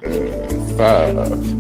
5.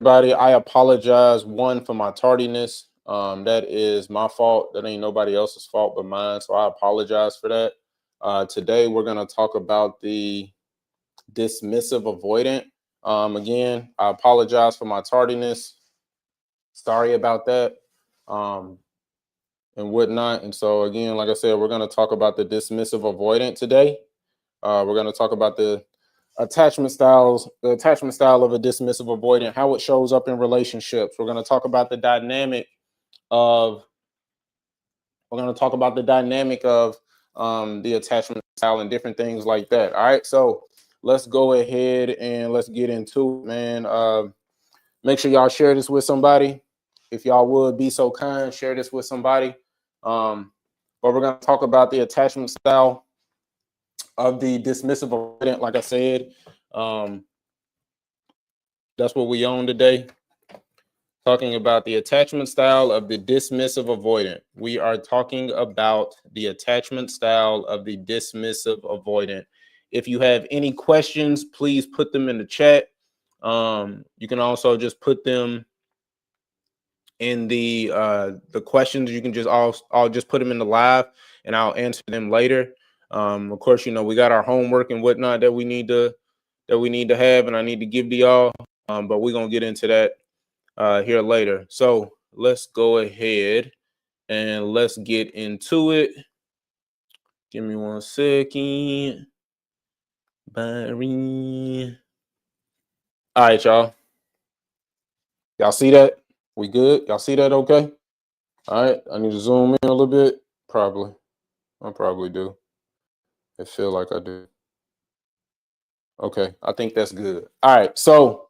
Everybody, I apologize for my tardiness. That is my fault. That ain't nobody else's fault but mine. So I apologize for that. Today we're gonna talk about the dismissive avoidant. Again, I apologize for my tardiness. Sorry about that. Um, and whatnot. And so again, like I said, we're gonna talk about the dismissive avoidant today. We're gonna talk about the attachment style of a dismissive avoidant, how it shows up in relationships. We're going to talk about the dynamic of the attachment style and different things like that. All right, so let's go ahead and let's get into it, man. Make sure y'all share this with somebody. If y'all would be so kind, share this with somebody. But we're going to talk about the attachment style of the dismissive avoidant. Like I said, that's what we own today. Talking about the attachment style of the dismissive avoidant. We are talking about the attachment style of the dismissive avoidant. If you have any questions, please put them in the chat. You can also just put them in the questions. You can just I'll just put them in the live and I'll answer them later. Of course, you know, we got our homework and whatnot that we need to have, and I need to give to y'all. But we're gonna get into that here later. So let's go ahead and let's get into it. Give me 1 second. Barry. All right, y'all. Y'all see that? We good? Y'all see that okay? All right. I need to zoom in a little bit. Probably. I probably do. I feel like I do. Okay. I think that's good. All right. So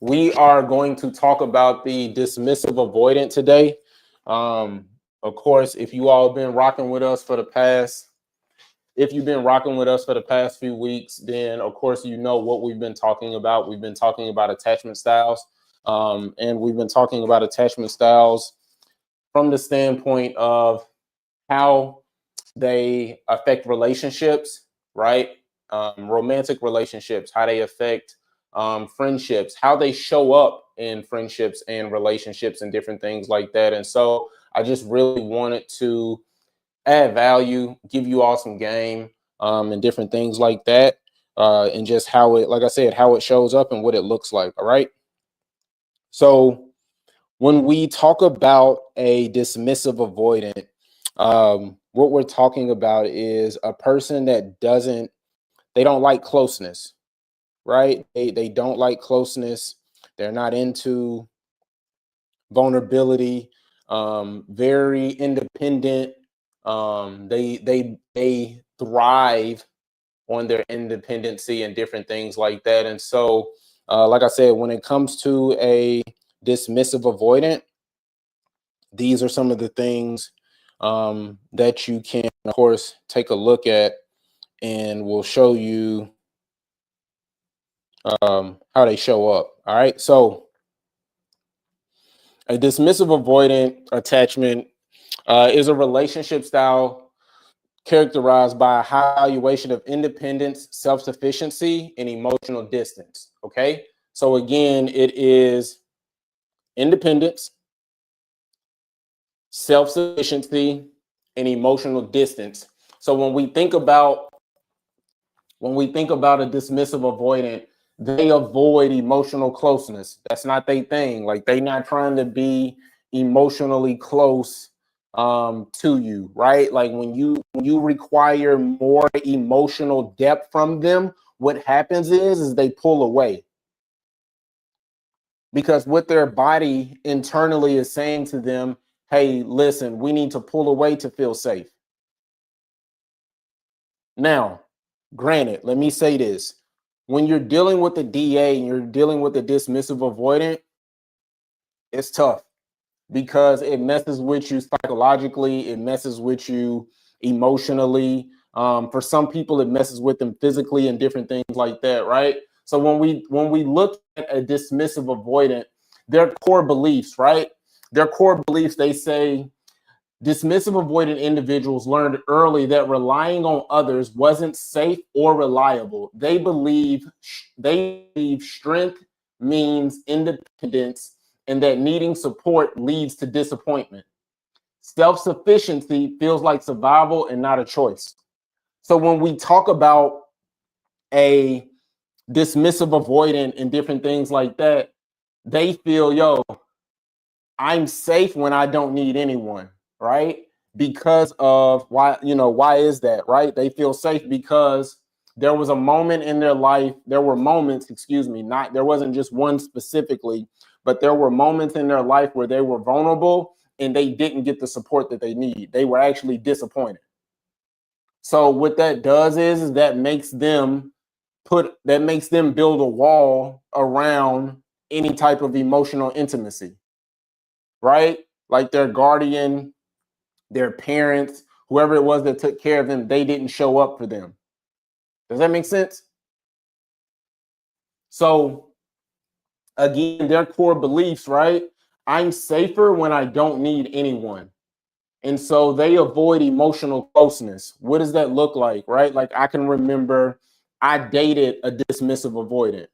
we are going to talk about the dismissive avoidant today. Of course, if you all have been rocking with us for the past few weeks, then of course you know what we've been talking about. We've been talking about attachment styles, and we've been talking about attachment styles from the standpoint of how they affect relationships, right? Romantic relationships, how they affect friendships, how they show up in friendships and relationships and different things like that. And so I just really wanted to add value, give you all some game, and different things like that, and just how it, like I said, how it shows up and what it looks like. All right. So when we talk about a dismissive avoidant, what we're talking about is a person that they don't like closeness, right? They don't like closeness. They're not into vulnerability, very independent. They thrive on their independency and different things like that. And so, like I said, when it comes to a dismissive avoidant, these are some of the things that you can, of course, take a look at, and we'll show you how they show up. All right. So a dismissive avoidant attachment is a relationship style characterized by a high evaluation of independence, self-sufficiency, and emotional distance. Okay. So again, it is independence, self-sufficiency, and emotional distance. So when we think about a dismissive avoidant, they avoid emotional closeness. That's not their thing. Like, they not trying to be emotionally close to you, right? Like when you require more emotional depth from them, what happens is they pull away, because what their body internally is saying to them, hey, listen, we need to pull away to feel safe. Now, granted, let me say this. When you're dealing with the DA and you're dealing with the dismissive avoidant, it's tough because it messes with you psychologically, it messes with you emotionally. For some people, it messes with them physically and different things like that, right? So when we look at a dismissive avoidant, their core beliefs, right? Their core beliefs, they say dismissive avoidant individuals learned early that relying on others wasn't safe or reliable. They believe strength means independence and that needing support leads to disappointment. Self-sufficiency feels like survival and not a choice. So when we talk about a dismissive avoidant and different things like that, they feel, yo, I'm safe when I don't need anyone, right? Because of why is that, right? They feel safe because there was a moment in their life, there were moments, there wasn't just one specifically, but there were moments in their life where they were vulnerable and they didn't get the support that they need. They were actually disappointed. So what that does is that makes them build a wall around any type of emotional intimacy, right? Like their guardian, their parents, whoever it was that took care of them, they didn't show up for them. Does that make sense? So again, their core beliefs, right? I'm safer when I don't need anyone. And so they avoid emotional closeness. What does that look like, right? Like I can remember I dated a dismissive avoidant,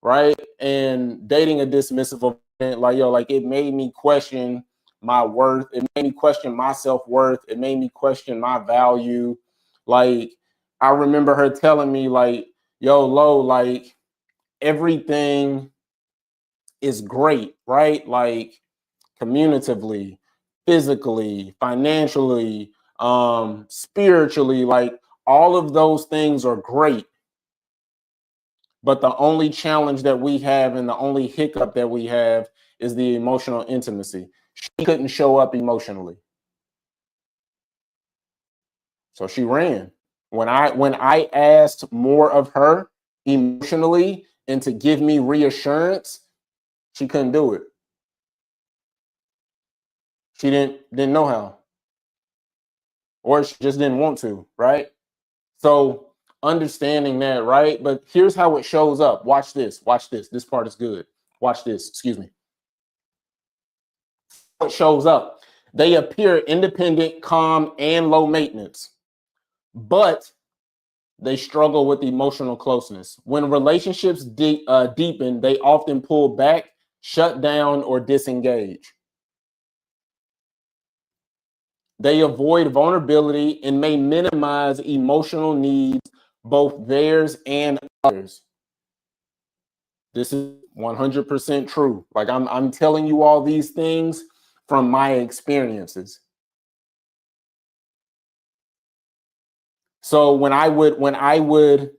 right? And dating a dismissive avoidant, like it made me question my worth. It made me question my self-worth. It made me question my value. Like I remember her telling me like, yo, Lo, like everything is great, right? Like communicatively, physically, financially, spiritually, like all of those things are great. But the only challenge that we have and the only hiccup that we have is the emotional intimacy. She couldn't show up emotionally. So she ran. When I asked more of her emotionally and to give me reassurance, she couldn't do it. She didn't know how. Or she just didn't want to, right? So understanding that, right? But here's how it shows up. Watch this. Watch this. This part is good. Watch this. Excuse me. It shows up. They appear independent, calm, and low maintenance, but they struggle with emotional closeness. When relationships deepen, they often pull back, shut down, or disengage. They avoid vulnerability and may minimize emotional needs, both theirs and others. This is 100% true. Like I'm telling you all these things from my experiences. So when I would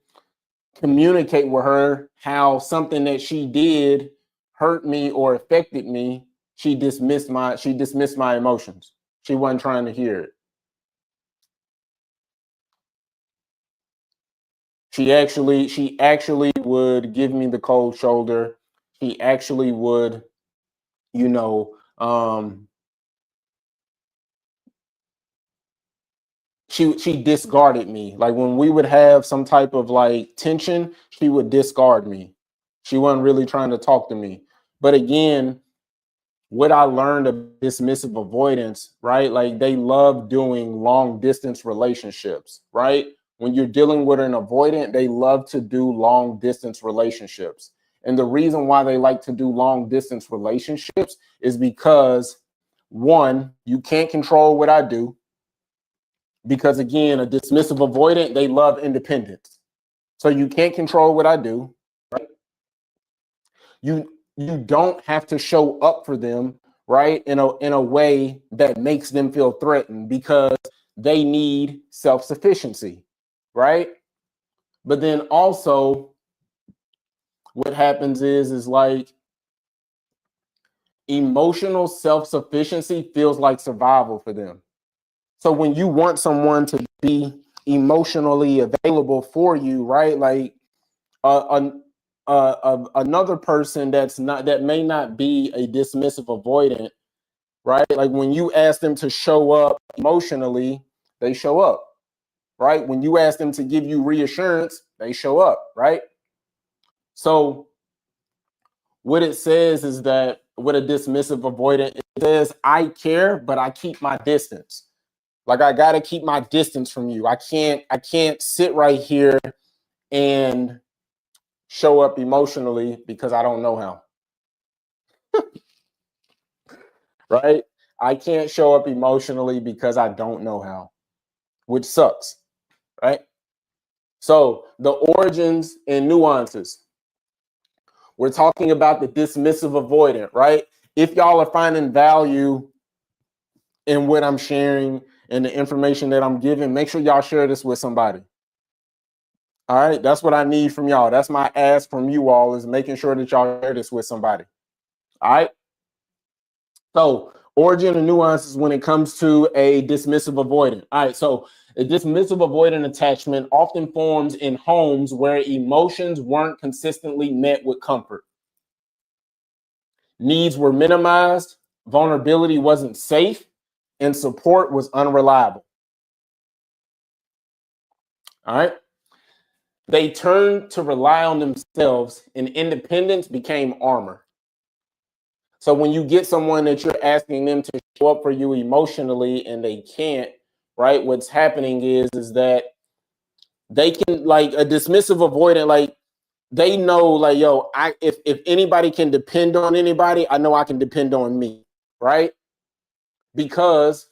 communicate with her how something that she did hurt me or affected me, she dismissed my emotions. She wasn't trying to hear it. She actually would give me the cold shoulder. She actually would, you know, she discarded me. Like when we would have some type of like tension, she would discard me. She wasn't really trying to talk to me. But again, what I learned of dismissive avoidance, right? Like they love doing long distance relationships, right? When you're dealing with an avoidant, they love to do long distance relationships. And the reason why they like to do long distance relationships is because one, you can't control what I do. Because again, a dismissive avoidant, they love independence. So you can't control what I do, right? You don't have to show up for them, right? In a way that makes them feel threatened because they need self-sufficiency, right? But then also what happens is like emotional self-sufficiency feels like survival for them. So when you want someone to be emotionally available for you, right? Like another person that may not be a dismissive avoidant, right? Like when you ask them to show up emotionally, they show up, right? When you ask them to give you reassurance, they show up, right? So what it says is that with a dismissive avoidant, it says, I care, but I keep my distance. Like I gotta keep my distance from you. I can't sit right here and show up emotionally because I don't know how. Right? I can't show up emotionally because I don't know how, which sucks, right? So the origins and nuances. We're talking about the dismissive avoidant, right? If y'all are finding value in what I'm sharing and the information that I'm giving, make sure y'all share this with somebody. All right, that's what I need from y'all. That's my ask from you all, is making sure that y'all share this with somebody. All right. So origin and nuances when it comes to a dismissive avoidant. All right, so a dismissive avoidant attachment often forms in homes where emotions weren't consistently met with comfort. Needs were minimized, vulnerability wasn't safe, and support was unreliable. All right. They turned to rely on themselves, and independence became armor. So when you get someone that you're asking them to show up for you emotionally and they can't, right? What's happening is that they can, like a dismissive avoidant, like they know, like, yo, if anybody can depend on anybody, I know I can depend on me, right? Because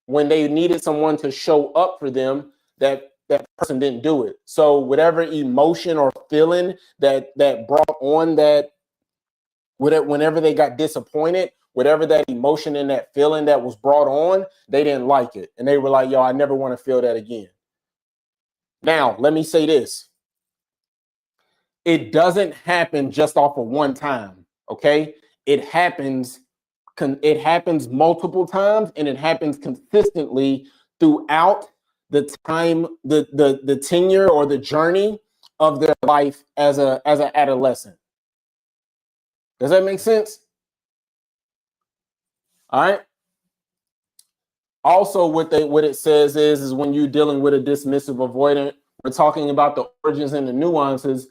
when they needed someone to show up for them, that person didn't do it. So whatever emotion or feeling that brought on that, whenever they got disappointed, whatever that emotion and that feeling that was brought on, they didn't like it. And they were like, yo, I never want to feel that again. Now, let me say this. It doesn't happen just off of one time, okay? It happens multiple times, and it happens consistently throughout the time, the tenure or the journey of their life as an adolescent. Does that make sense? All right. Also, what it says is when you're dealing with a dismissive avoidant, we're talking about the origins and the nuances.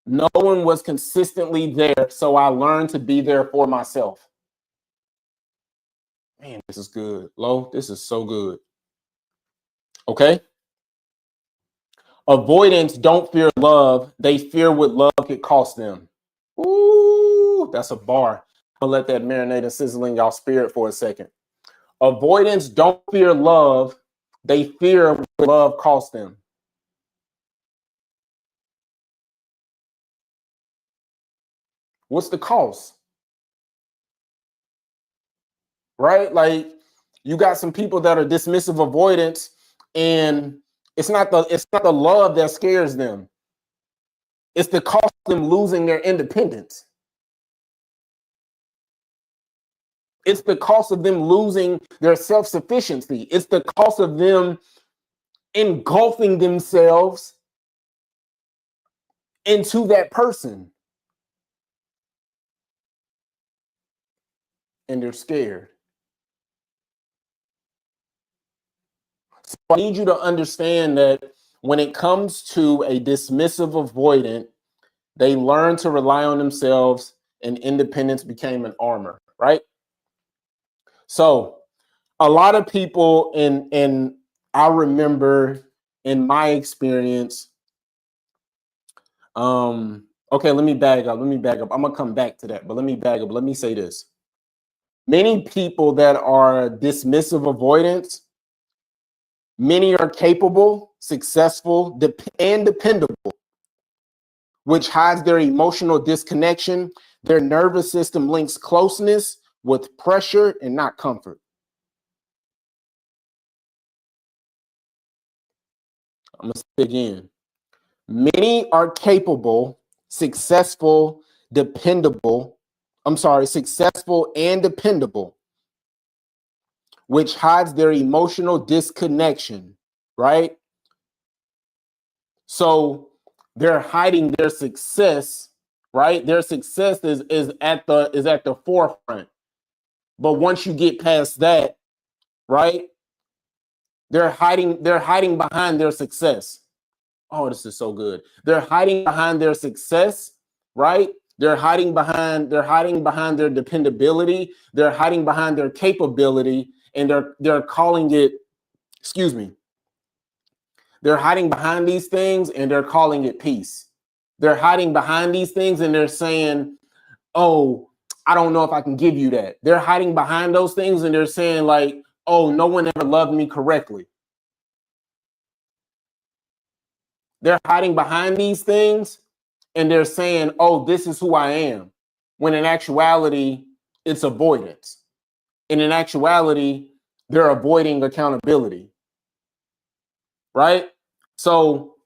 No one was consistently there, so I learned to be there for myself. Man, this is good. Lo, this is so good. Okay. Avoidants don't fear love. They fear what love could cost them. Ooh, that's a bar. I'm gonna let that marinate and sizzle in y'all spirit for a second. Avoidants don't fear love. They fear what love costs them. What's the cost? Right? Like you got some people that are dismissive avoidants, and it's not the love that scares them. It's the cost of them losing their independence. It's the cost of them losing their self-sufficiency. It's the cost of them engulfing themselves into that person. And they're scared. So I need you to understand that when it comes to a dismissive avoidant, they learn to rely on themselves, and independence became an armor, right? So a lot of people, and I remember in my experience, okay, let me bag up. I'm gonna come back to that, but let me bag up. Let me say this. Many people that are dismissive avoidants, many are capable, successful, and dependable, which hides their emotional disconnection. Their nervous system links closeness with pressure and not comfort. I'm going to say it again. Many are capable, successful, successful and dependable, which hides their emotional disconnection, right? So they're hiding their success, right? Their success is at the forefront. But once you get past that, right? They're hiding behind their success. Oh, this is so good. They're hiding behind their success, right? They're hiding behind their dependability, they're hiding behind their capability, and they're calling it, excuse me, they're hiding behind these things and they're calling it peace. They're hiding behind these things and they're saying, oh, I don't know if I can give you that. They're hiding behind those things and they're saying, like, oh, no one ever loved me correctly. They're hiding behind these things and they're saying, oh, this is who I am. When in actuality, it's avoidance. And in actuality, they're avoiding accountability. Right? So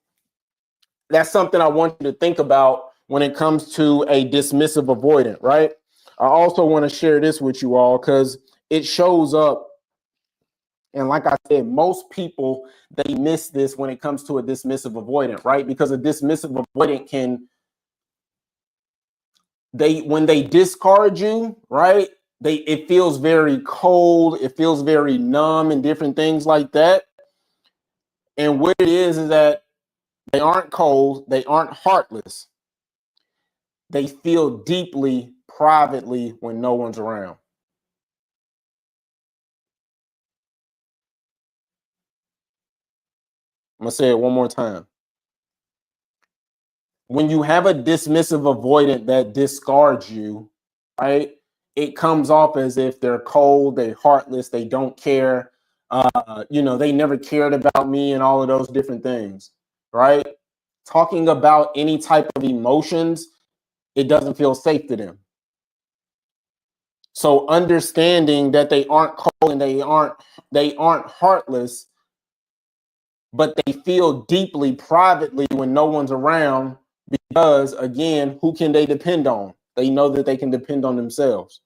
that's something I want you to think about when it comes to a dismissive avoidant, right? I also want to share this with you all because it shows up. And like I said, most people, they miss this when it comes to a dismissive avoidant, right? Because a dismissive avoidant can, when they discard you, right? It feels very cold, it feels very numb and different things like that. And what it is that they aren't cold, they aren't heartless. They feel deeply privately when no one's around. I'm gonna say it one more time. When you have a dismissive avoidant that discards you, right? It comes off as if they're cold, they're heartless, they don't care. They never cared about me and all of those different things, right? Talking about any type of emotions, it doesn't feel safe to them. So understanding that they aren't cold and they aren't heartless, but they feel deeply privately when no one's around, because again, who can they depend on? They know that they can depend on themselves.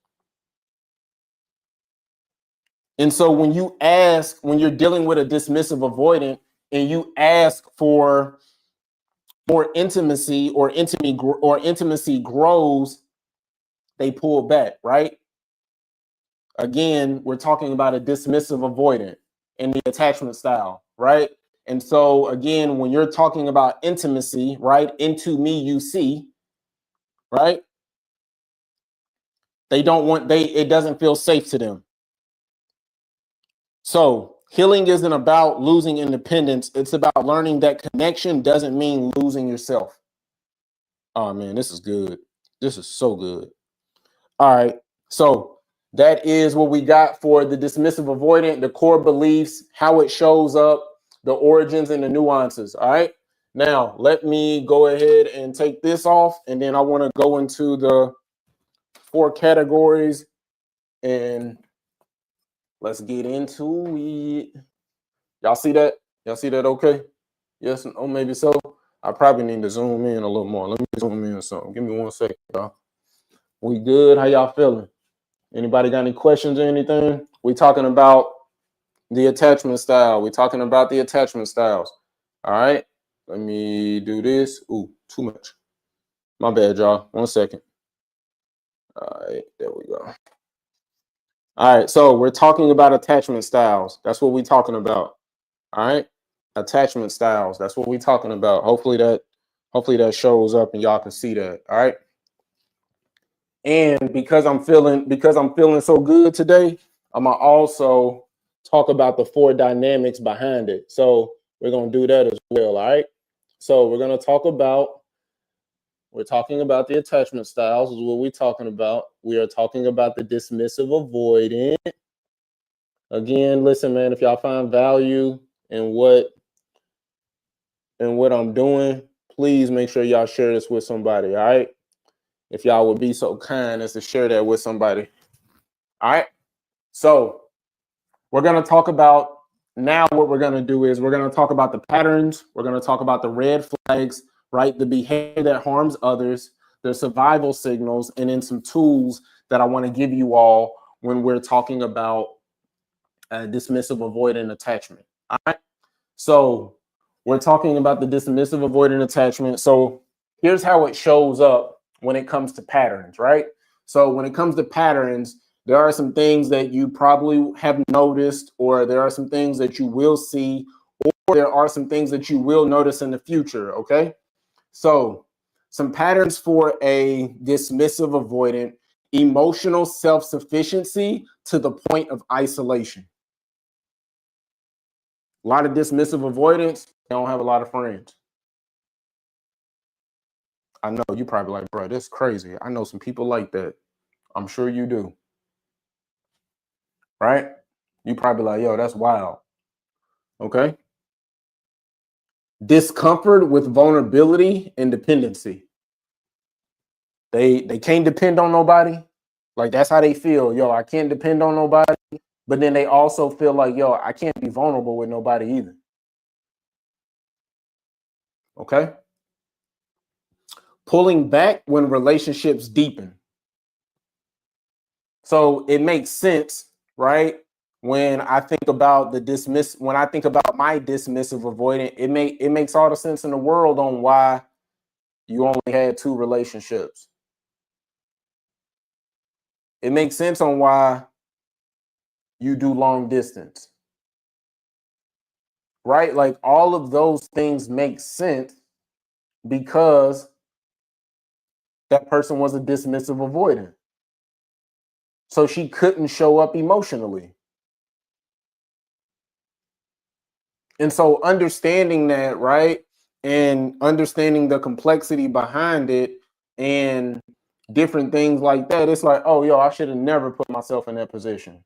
And so when you're dealing with a dismissive avoidant and you ask for more intimacy, or intimacy grows, they pull back, right? Again, we're talking about a dismissive avoidant in the attachment style, right? And so again, when you're talking about intimacy, right? Into me, you see, right? It doesn't feel safe to them. So healing isn't about losing independence. It's about learning that connection doesn't mean losing yourself. Oh man, this is good. This is so good. All right. So that is what we got for the dismissive avoidant, the core beliefs, how it shows up, the origins and the nuances. All right. Now let me go ahead and take this off, and then I want to go into the 4 categories and let's get into it. Y'all see that? Y'all see that okay? Yes, or maybe so. I probably need to zoom in a little more. Let me zoom in or something. Give me 1 second, y'all. We good? How y'all feeling? Anybody got any questions or anything? We talking about the attachment style. We talking about the attachment styles. All right. Let me do this. Ooh, too much. My bad, y'all. 1 second. All right, there we go. All right, so we're talking about attachment styles. That's what we're talking about. All right, attachment styles. That's what we're talking about. Hopefully that shows up and y'all can see that. All right. And because I'm feeling so good today, I'm gonna also talk about the 4 dynamics behind it. So we're gonna do that as well. All right. So we're talking about the attachment styles is what we're talking about. We are talking about the dismissive avoidant. Again, listen, man, if y'all find value in what I'm doing, please make sure y'all share this with somebody. All right. If y'all would be so kind as to share that with somebody. All right. So we're going to talk about now. What we're going to do is we're going to talk about the patterns. We're going to talk about the red flags, right? The behavior that harms others, the survival signals, and then some tools that I want to give you all when we're talking about dismissive avoidant attachment. All right. So We're talking about the dismissive avoidant attachment. So here's how it shows up when it comes to patterns, right? So when it comes to patterns, there are some things that you probably have noticed, or there are some things that you will see, or there are some things that you will notice in the future, okay? So some patterns for a dismissive avoidant: emotional self-sufficiency to the point of isolation. A lot of dismissive avoidance, they don't have a lot of friends. I know you probably like, bro, that's crazy. I know some people like that. I'm sure you do. Right? You probably like, yo, that's wild. Okay. Discomfort with vulnerability and dependency. They can't depend on nobody. Like that's how they feel. Yo, I can't depend on nobody. But then they also feel like, yo, I can't be vulnerable with nobody either. Okay. Pulling back when relationships deepen. So it makes sense, right? When I think about when I think about my dismissive avoidant, it makes all the sense in the world on why you only had 2 relationships. It makes sense on why you do long distance, right? Like all of those things make sense because that person was a dismissive avoidant. So she couldn't show up emotionally. And so understanding that, right? And understanding the complexity behind it and different things like that, it's like, oh, yo, I should have never put myself in that position.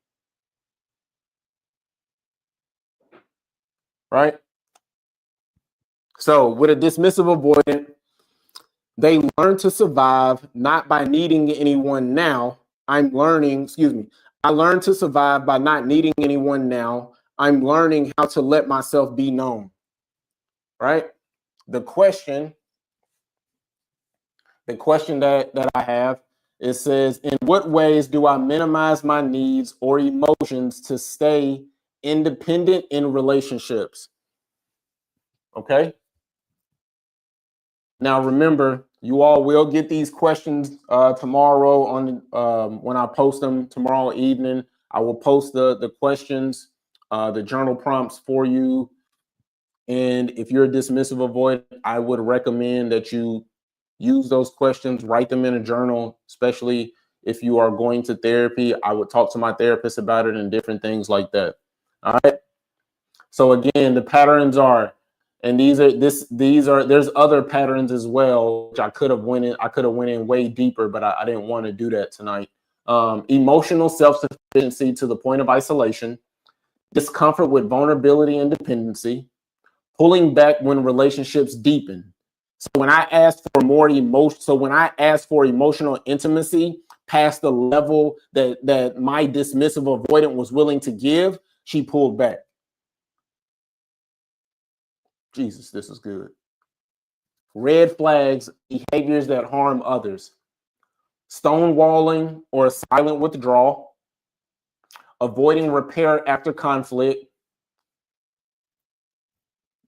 Right? So with a dismissive avoidant, they learn to survive not by needing anyone now. I learned to survive by not needing anyone now. I'm learning how to let myself be known. Right? The question that I have, it says, in what ways do I minimize my needs or emotions to stay independent in relationships? Okay. Now remember, you all will get these questions tomorrow on when I post them tomorrow evening. I will post the questions, the journal prompts for you. And if you're a dismissive avoidant, I would recommend that you use those questions, write them in a journal, especially if you are going to therapy. I would talk to my therapist about it and different things like that. All right. So again, the patterns are, and these are there's other patterns as well, which I could have went in way deeper, but I didn't want to do that tonight. Emotional self-sufficiency to the point of isolation, discomfort with vulnerability and dependency, pulling back when relationships deepen. So when I asked for emotional intimacy past the level that my dismissive avoidant was willing to give, she pulled back. Jesus, this is good. Red flags: behaviors that harm others, stonewalling or silent withdrawal, avoiding repair after conflict.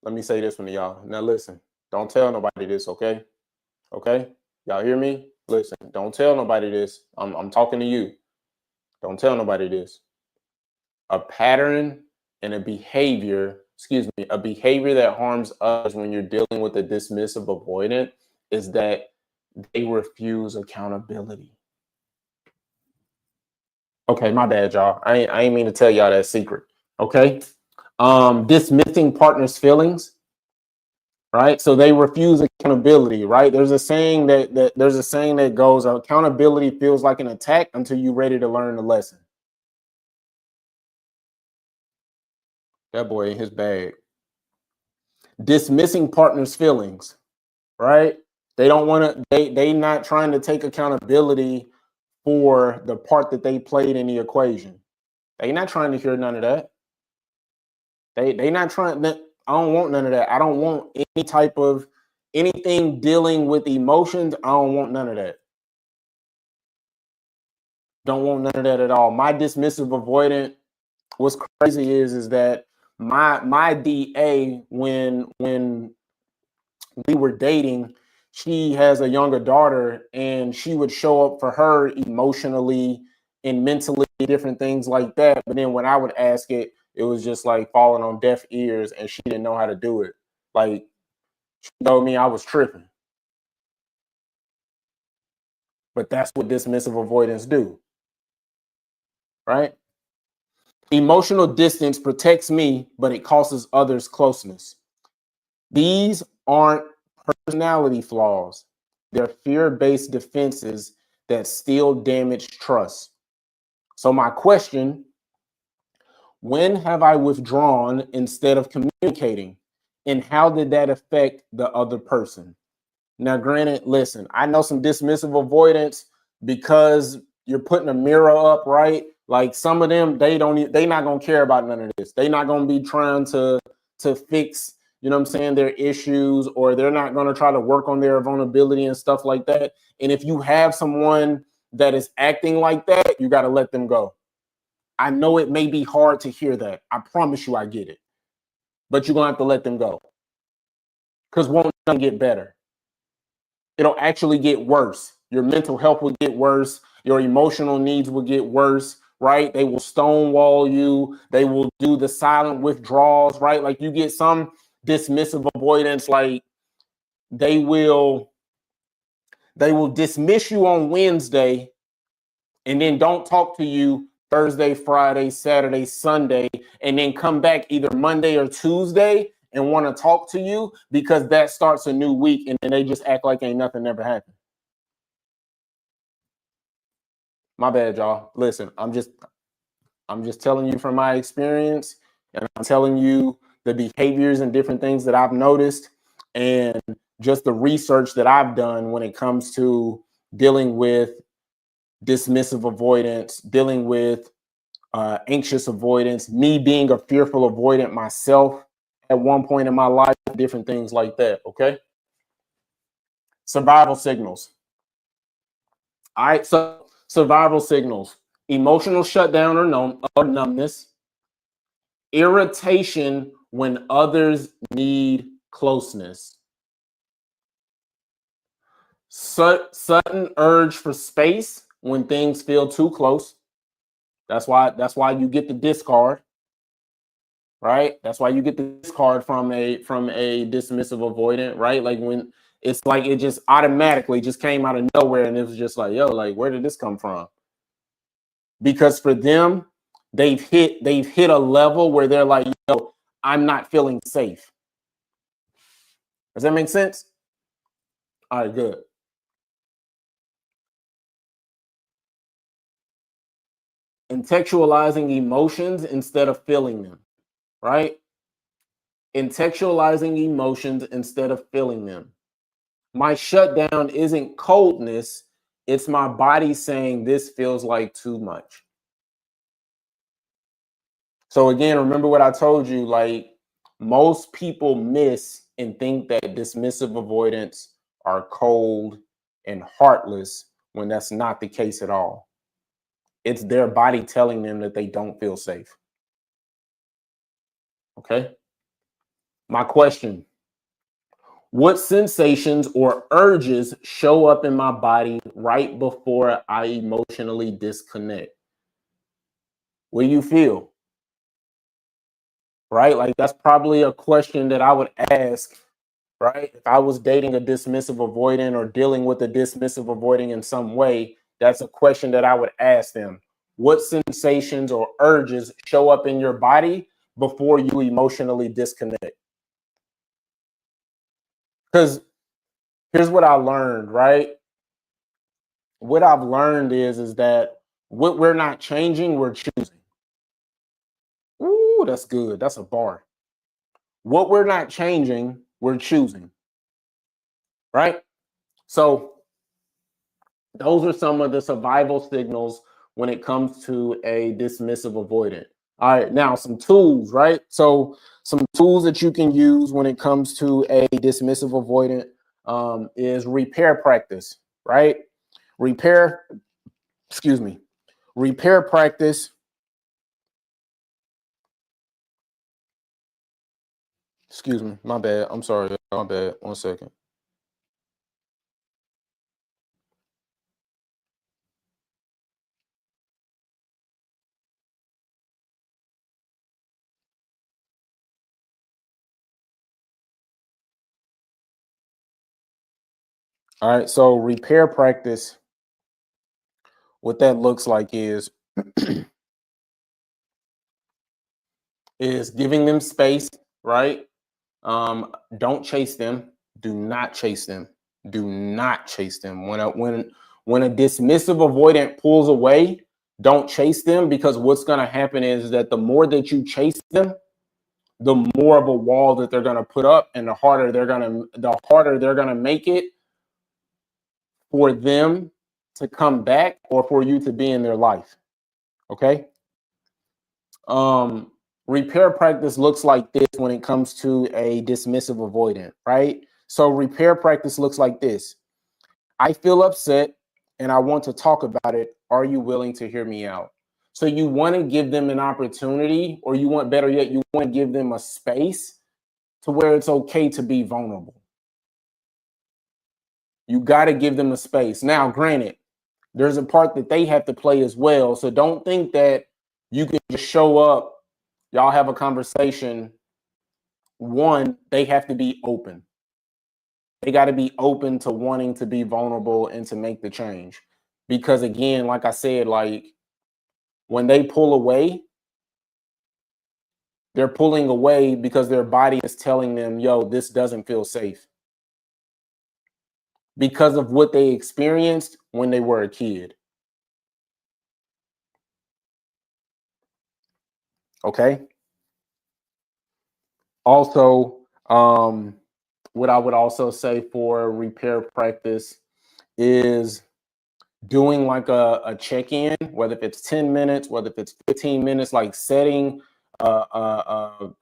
Let me say this one to y'all. Now listen, don't tell nobody this, okay? Okay? Y'all hear me? Listen, don't tell nobody this. I'm talking to you. Don't tell nobody this. A pattern and a behavior that harms others when you're dealing with a dismissive avoidant is that they refuse accountability. Okay, my bad, y'all. I ain't mean to tell y'all that secret. Okay. Dismissing partners' feelings, right? So they refuse accountability, right? There's a saying that goes, accountability feels like an attack until you're ready to learn the lesson. That boy in his bag. Dismissing partners' feelings, right? They don't want to, they not trying to take accountability for the part that they played in the equation. They not trying to hear none of that. They not trying. I don't want none of that. I don't want any type of anything dealing with emotions. I don't want none of that. Don't want none of that at all. My dismissive avoidant, what's crazy is that My DA, when we were dating, she has a younger daughter, and she would show up for her emotionally and mentally, different things like that. But then when I would ask it, it was just like falling on deaf ears, and she didn't know how to do it. Like, she told me I was tripping. But that's what dismissive avoidance do, right? Emotional distance protects me, but it causes others closeness. These aren't personality flaws. They're fear-based defenses that still damage trust. So my question, when have I withdrawn instead of communicating? And how did that affect the other person? Now, granted, listen, I know some dismissive avoidance because you're putting a mirror up, right? Like, some of them, they not gonna care about none of this. They not gonna be trying to fix, you know what I'm saying, their issues, or they're not gonna try to work on their vulnerability and stuff like that. And if you have someone that is acting like that, you got to let them go. I know it may be hard to hear that. I promise you, I get it, but you're gonna have to let them go, because won't get better. It'll actually get worse. Your mental health will get worse. Your emotional needs will get worse, right? They will stonewall you. They will do the silent withdrawals, right? Like, you get some dismissive avoidance, like they will dismiss you on Wednesday and then don't talk to you Thursday, Friday, Saturday, Sunday, and then come back either Monday or Tuesday and want to talk to you, because that starts a new week, and then they just act like ain't nothing ever happened. My bad, y'all. Listen, I'm just telling you from my experience, and I'm telling you the behaviors and different things that I've noticed, and just the research that I've done when it comes to dealing with dismissive avoidance, dealing with anxious avoidance, me being a fearful avoidant myself at one point in my life, different things like that. Okay. Survival signals. All right. So, survival signals: emotional shutdown or numbness, irritation when others need closeness, sudden urge for space when things feel too close. That's why you get the discard, right? That's why you get the discard from a dismissive avoidant, right? Like, when it's like it just automatically just came out of nowhere, and it was just like, yo, like, where did this come from? Because for them, they've hit a level where they're like, yo, I'm not feeling safe. Does that make sense? All right, good. Contextualizing emotions instead of feeling them, right? Contextualizing emotions instead of feeling them. My shutdown isn't coldness, it's my body saying this feels like too much. So again, remember what I told you, like, most people miss and think that dismissive avoidance are cold and heartless, when that's not the case at all. It's their body telling them that they don't feel safe. Okay? My question: what sensations or urges show up in my body right before I emotionally disconnect? What do you feel? Right? Like, that's probably a question that I would ask, right? If I was dating a dismissive avoidant or dealing with a dismissive avoidant in some way, that's a question that I would ask them. What sensations or urges show up in your body before you emotionally disconnect? Because here's what I learned, right? What I've learned is that what we're not changing, we're choosing. Ooh, that's good. That's a bar. What we're not changing, we're choosing, right? So those are some of the survival signals when it comes to a dismissive avoidant. All right, now some tools, right? So some tools that you can use when it comes to a dismissive avoidant is repair practice, right? Repair, excuse me, repair practice Excuse me, my bad. I'm sorry, my bad. 1 second. All right, so repair practice, what that looks like is giving them space, right? Don't chase them. Do not chase them. Do not chase them. When a dismissive avoidant pulls away, don't chase them, because what's going to happen is that the more that you chase them, the more of a wall that they're going to put up, and the harder they're going to make it for them to come back or for you to be in their life. Okay? Repair practice looks like this when it comes to a dismissive avoidant, right? So repair practice looks like this. I feel upset and I want to talk about it. Are you willing to hear me out? So you want to give them an opportunity, or you want, better yet, you want to give them a space to where it's okay to be vulnerable. You got to give them a space. Now, granted, there's a part that they have to play as well. So don't think that you can just show up, y'all have a conversation. One, they have to be open. They got to be open to wanting to be vulnerable and to make the change. Because again, like I said, like when they pull away, they're pulling away because their body is telling them, yo, this doesn't feel safe, because of what they experienced when they were a kid. Okay. Also, what I would also say for repair practice is doing like a check-in, whether if it's 10 minutes, whether if it's 15 minutes, like setting,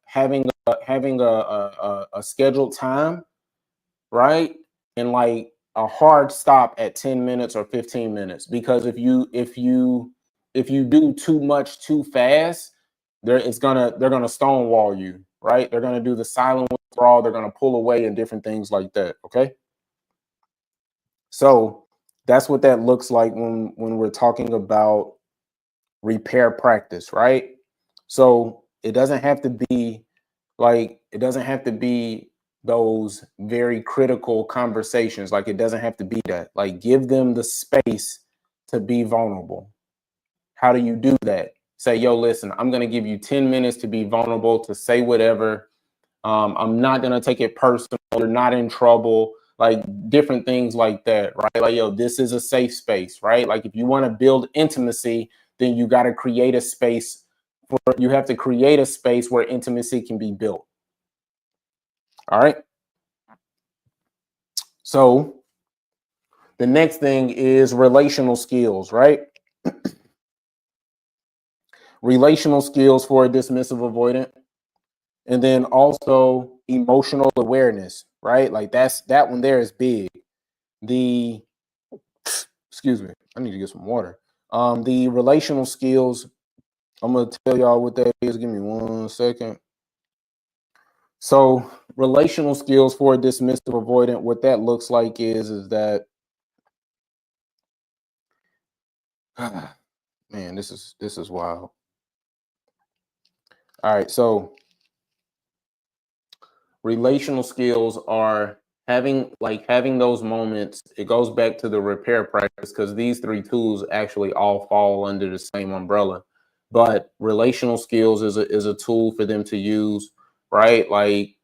having a scheduled time, right? And like a hard stop at 10 minutes or 15 minutes, because if you do too much too fast, they're gonna stonewall you, right? They're gonna do the silent withdrawal, they're gonna pull away and different things like that. Okay. So that's what that looks like when we're talking about repair practice, right? So it doesn't have to be those very critical conversations. Like, it doesn't have to be that. Like, give them the space to be vulnerable. How do you do that? Say, yo, listen, I'm going to give you 10 minutes to be vulnerable, to say whatever. I'm not going to take it personal. You're not in trouble. Like, different things like that, right? Like, yo, this is a safe space, right? Like, if you want to build intimacy, then you got to create a space you have to create a space where intimacy can be built. All right. So the next thing is relational skills, right? Relational skills for a dismissive avoidant. And then also emotional awareness, right? Like that one there is big. Excuse me, I need to get some water. The relational skills, I'm gonna tell y'all what that is. Give me 1 second. So relational skills for a dismissive avoidant, what that looks like is that man, this is wild. All right, so relational skills are having those moments. It goes back to the repair practice, because these 3 tools actually all fall under the same umbrella. But relational skills is a tool for them to use, right? Like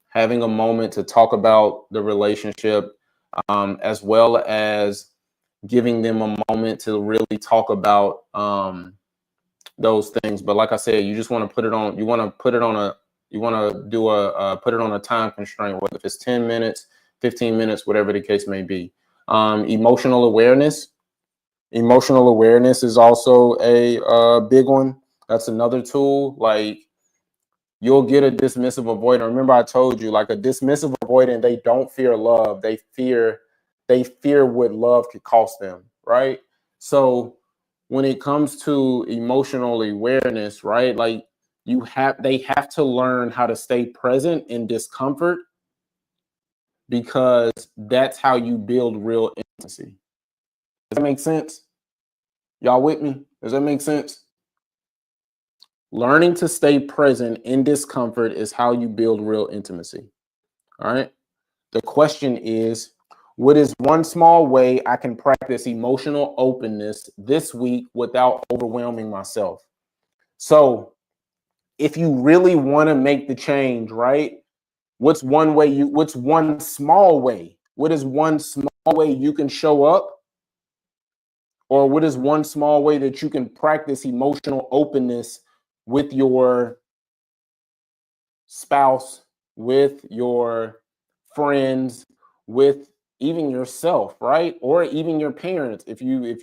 having a moment to talk about the relationship, as well as giving them a moment to really talk about those things. But like I said, you just want to put it on. You want to put it on a. You want to do put it on a time constraint, whether it's 10 minutes, 15 minutes, whatever the case may be. Emotional awareness. Emotional awareness is also a big one. That's another tool. Like, you'll get a dismissive avoidant. Remember, I told you, like, a dismissive avoidant, they don't fear love. They fear what love could cost them, right? So when it comes to emotional awareness, right? Like, they have to learn how to stay present in discomfort, because that's how you build real intimacy. Does that make sense? Y'all with me? Does that make sense? Learning to stay present in discomfort is how you build real intimacy. All right. The question is, what is one small way I can practice emotional openness this week without overwhelming myself? So if you really want to make the change, right? What's one small way? What is one small way you can show up? Or what is one small way that you can practice emotional openness with your spouse, with your friends, with even yourself, right? Or even your parents. If you know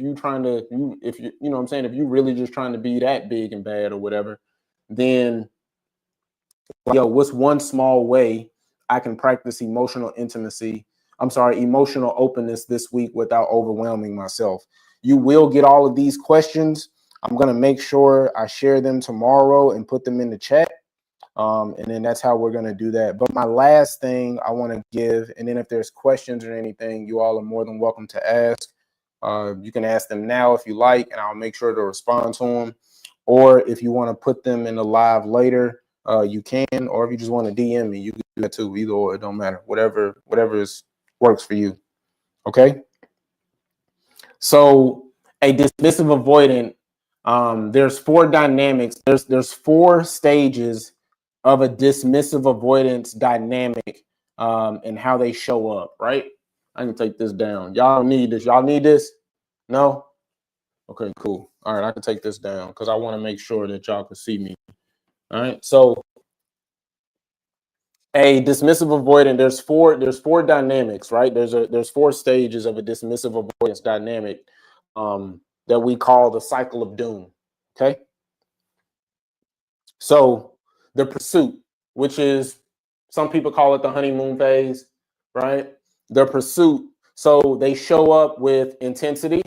what I'm saying, if you really just trying to be that big and bad or whatever, then what's one small way I can practice emotional openness this week without overwhelming myself? You will get all of these questions. I'm going to make sure I share them tomorrow and put them in the chat. And then that's how we're going to do that. But my last thing I want to give, and then if there's questions or anything, you all are more than welcome to ask. You can ask them now if you like, and I'll make sure to respond to them. Or if you want to put them in the live later, you can. Or if you just want to DM me, you can do that too. Either or, it don't matter. Whatever works for you. Okay. So a dismissive avoidant, there's four dynamics. There's four stages of a dismissive avoidance dynamic, and how they show up, right? I can take this down. Y'all don't need this. Y'all need this? No? Okay, cool. All right, I can take this down because I want to make sure that y'all can see me. All right, so a dismissive avoidant, there's four dynamics, right? There's four stages of a dismissive avoidance dynamic, that we call the cycle of doom. Okay. So the pursuit, which is, some people call it the honeymoon phase, right? The pursuit. So they show up with intensity,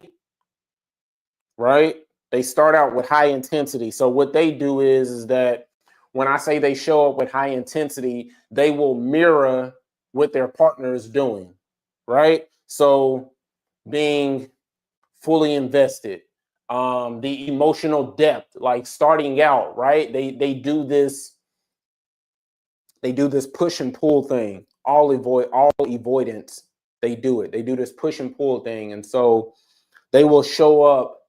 right? They start out with high intensity. So what they do is that when I say they show up with high intensity, they will mirror what their partner is doing, right? So being fully invested, the emotional depth, like starting out, right? They do this push and pull thing, all avoidance. They do it. They do this push and pull thing, and so they will show up.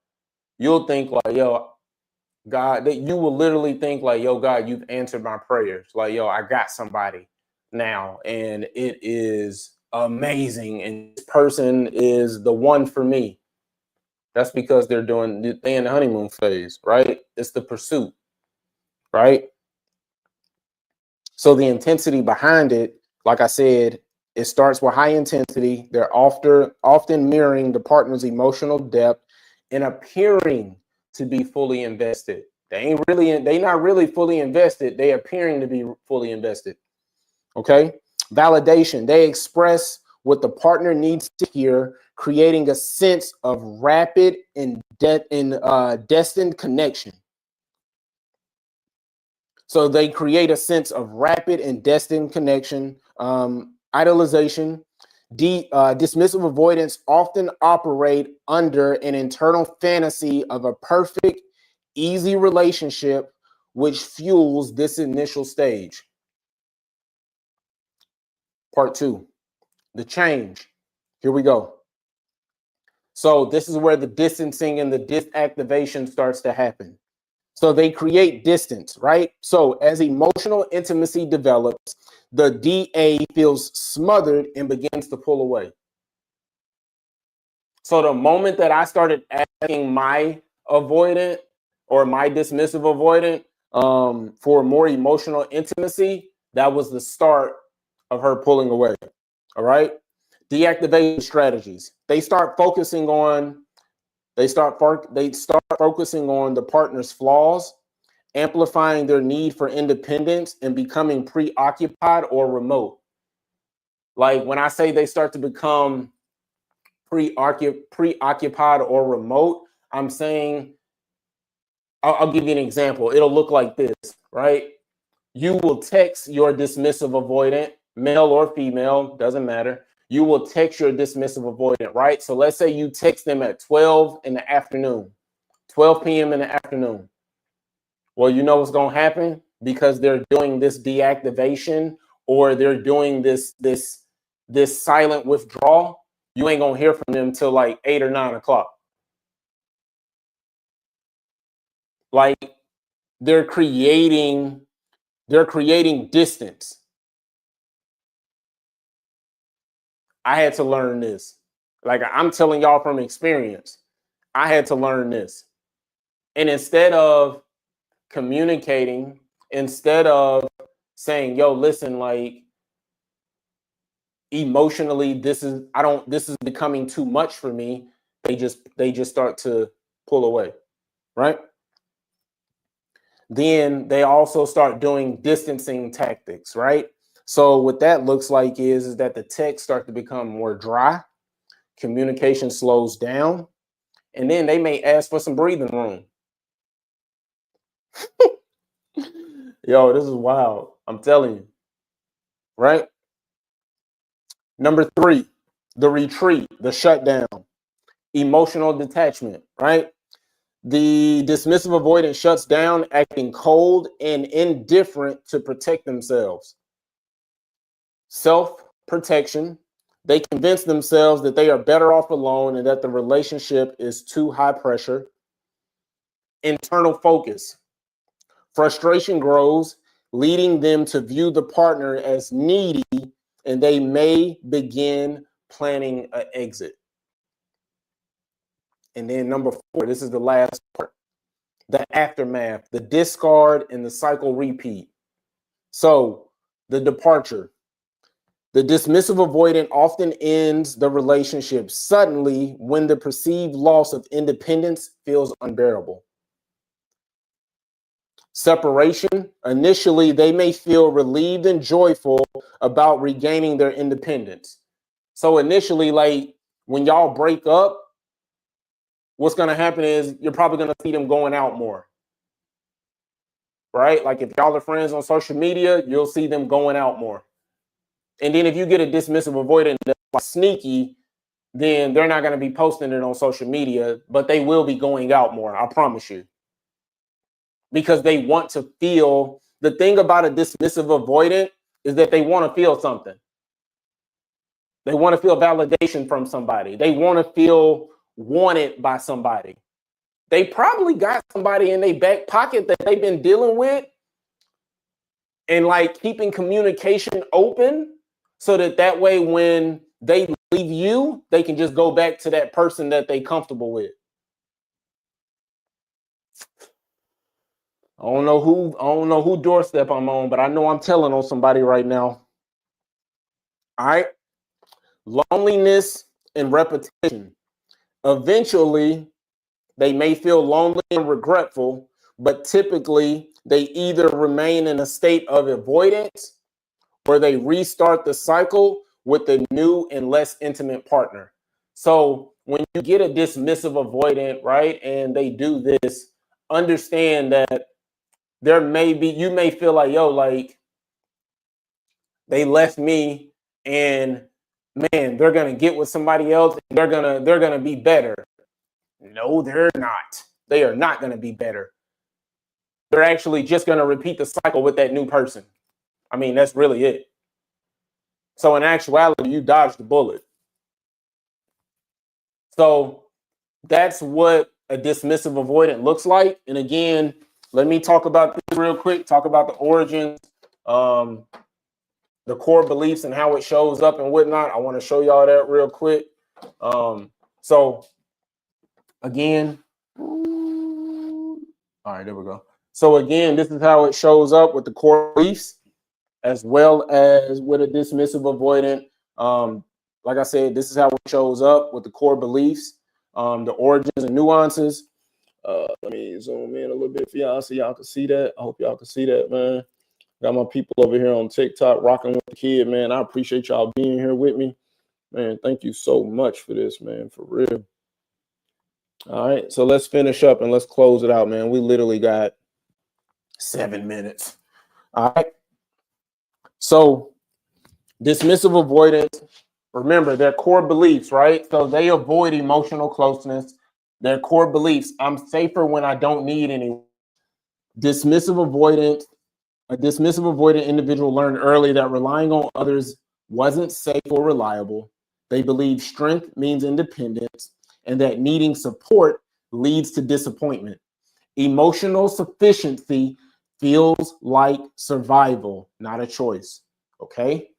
You'll think like, yo, God, that you will literally think like, yo, God, you've answered my prayers. Like, yo, I got somebody now, and it is amazing, and this person is the one for me. That's because they in the honeymoon phase, right? It's the pursuit, right? So the intensity behind it, like I said, it starts with high intensity. They're often mirroring the partner's emotional depth and appearing to be fully invested. They not really fully invested. They appearing to be fully invested. Okay. Validation. They express what the partner needs to hear, creating a sense of rapid and destined connection. So they create a sense of rapid and destined connection. Idolization. Dismissive avoidance often operate under an internal fantasy of a perfect, easy relationship, which fuels this initial stage. Part two, the change. Here we go. So this is where the distancing and the disactivation starts to happen. So they create distance, right? So as emotional intimacy develops, the DA feels smothered and begins to pull away. So the moment that I started asking my avoidant or my dismissive avoidant for more emotional intimacy, that was the start of her pulling away. All right. Deactivation strategies. They start focusing on the partner's flaws, amplifying their need for independence, and becoming preoccupied or remote. Like when I say they start to become preoccupied or remote, I'm saying I'll give you an example. It'll look like this, right? You will text your dismissive avoidant, male or female, doesn't matter. You will text your dismissive avoidant, right? So let's say you text them at 12 in the afternoon, 12 p.m. in the afternoon. Well, you know what's going to happen because they're doing this deactivation or they're doing this silent withdrawal. You ain't going to hear from them till like 8 or 9 o'clock. Like they're creating distance. I had to learn this. Like I'm telling y'all from experience, I had to learn this. And instead of communicating, instead of saying, yo, listen, like emotionally, this is becoming too much for me. They just start to pull away, right? Then they also start doing distancing tactics, right? So what that looks like is that the text starts to become more dry, communication slows down, and then they may ask for some breathing room. Yo, this is wild. I'm telling you, right? Number 3, the retreat, the shutdown, emotional detachment, right? The dismissive avoidant shuts down, acting cold and indifferent to protect themselves. Self-protection. They convince themselves that they are better off alone and that the relationship is too high pressure. Internal focus. Frustration grows, leading them to view the partner as needy, and they may begin planning an exit. And then number 4, this is the last part, the aftermath, the discard and the cycle repeat. So the departure. The dismissive avoidant often ends the relationship suddenly when the perceived loss of independence feels unbearable. Separation. Initially, they may feel relieved and joyful about regaining their independence. So initially, like when y'all break up, what's going to happen is you're probably going to see them going out more. Right? Like if y'all are friends on social media, you'll see them going out more. And then if you get a dismissive avoidant that's like sneaky, then they're not going to be posting it on social media, but they will be going out more. I promise you. Because they want to feel, the thing about a dismissive avoidant is that they want to feel something. They want to feel validation from somebody. They want to feel wanted by somebody. They probably got somebody in their back pocket that they've been dealing with and like keeping communication open so that way when they leave you, they can just go back to that person that they comfortable with. I don't know who doorstep I'm on, but I know I'm telling on somebody right now. All right. Loneliness and repetition. Eventually, they may feel lonely and regretful, but typically they either remain in a state of avoidance or they restart the cycle with a new and less intimate partner. So when you get a dismissive avoidant, right, and they do this, understand that you may feel like, yo, like they left me and man, they're gonna get with somebody else and they're gonna be better. No, they're not. They are not gonna be better. They're actually just gonna repeat the cycle with that new person. I mean, that's really it. So in actuality, you dodged the bullet. So that's what a dismissive avoidant looks like. And again, let me talk about this real quick, talk about the origins, the core beliefs and how it shows up and whatnot. I want to show y'all that real quick. So again, all right, there we go. So again, this is how it shows up with the core beliefs as well as with a dismissive avoidant. Like I said, this is how it shows up with the core beliefs, the origins and nuances. Let me zoom in a little bit for y'all so y'all can see that. I hope y'all can see that, man. Got my people over here on TikTok rocking with the kid, man. I appreciate y'all being here with me. Man, thank you so much for this, man, for real. All right, so let's finish up and let's close it out, man. We literally got 7 minutes. All right. So dismissive avoidance, remember their core beliefs, right? So they avoid emotional closeness. Their core beliefs, I'm safer when I don't need anyone. Dismissive avoidance, a dismissive avoidant individual learned early that relying on others wasn't safe or reliable. They believe strength means independence and that needing support leads to disappointment. Emotional sufficiency feels like survival, not a choice. Okay.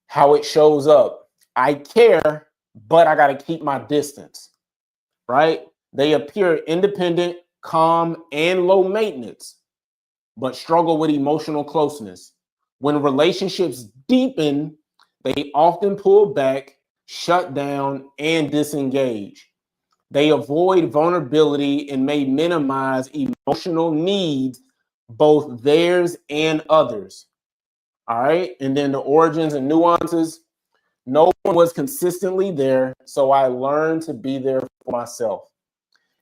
How it shows up. I care, but I got to keep my distance, right? They appear independent, calm, and low maintenance, but struggle with emotional closeness. When relationships deepen, they often pull back, shut down, and disengage. They avoid vulnerability and may minimize emotional needs, both theirs and others. All right. And then the origins and nuances. No one was consistently there, so I learned to be there for myself.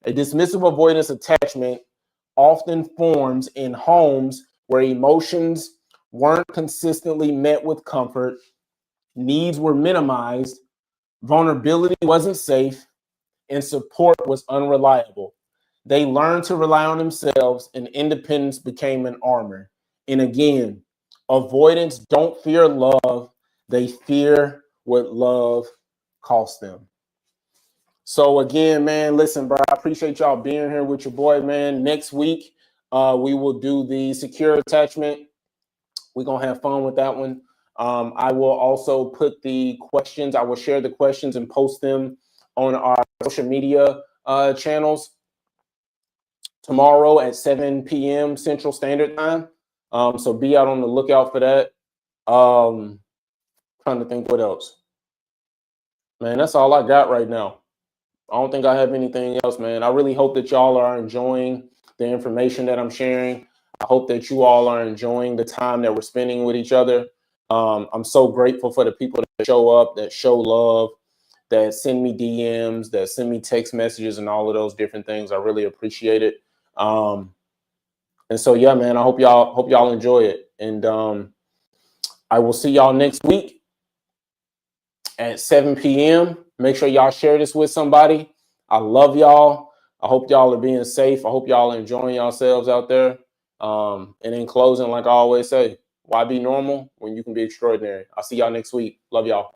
A dismissive avoidance attachment often forms in homes where emotions weren't consistently met with comfort, needs were minimized, vulnerability wasn't safe, and support was unreliable. They learned to rely on themselves, and independence became an armor. And again, avoidance don't fear love, they fear what love costs them. So again, man, listen, bro, I appreciate y'all being here with your boy, man. Next week, we will do the secure attachment. We're going to have fun with that one. I will also put the questions, I will share the questions and post them on our social media channels tomorrow at 7 p.m. Central Standard Time. So be out on the lookout for that. Trying to think what else. Man, that's all I got right now. I don't think I have anything else, man. I really hope that y'all are enjoying the information that I'm sharing. I hope that you all are enjoying the time that we're spending with each other. I'm so grateful for the people that show up, that show love, that send me DMs, that send me text messages and all of those different things. I really appreciate it. And so, yeah, man, I hope y'all enjoy it. And I will see y'all next week at 7 p.m. Make sure y'all share this with somebody. I love y'all. I hope y'all are being safe. I hope y'all are enjoying yourselves out there. And in closing, like I always say, why be normal when you can be extraordinary? I'll see y'all next week. Love y'all.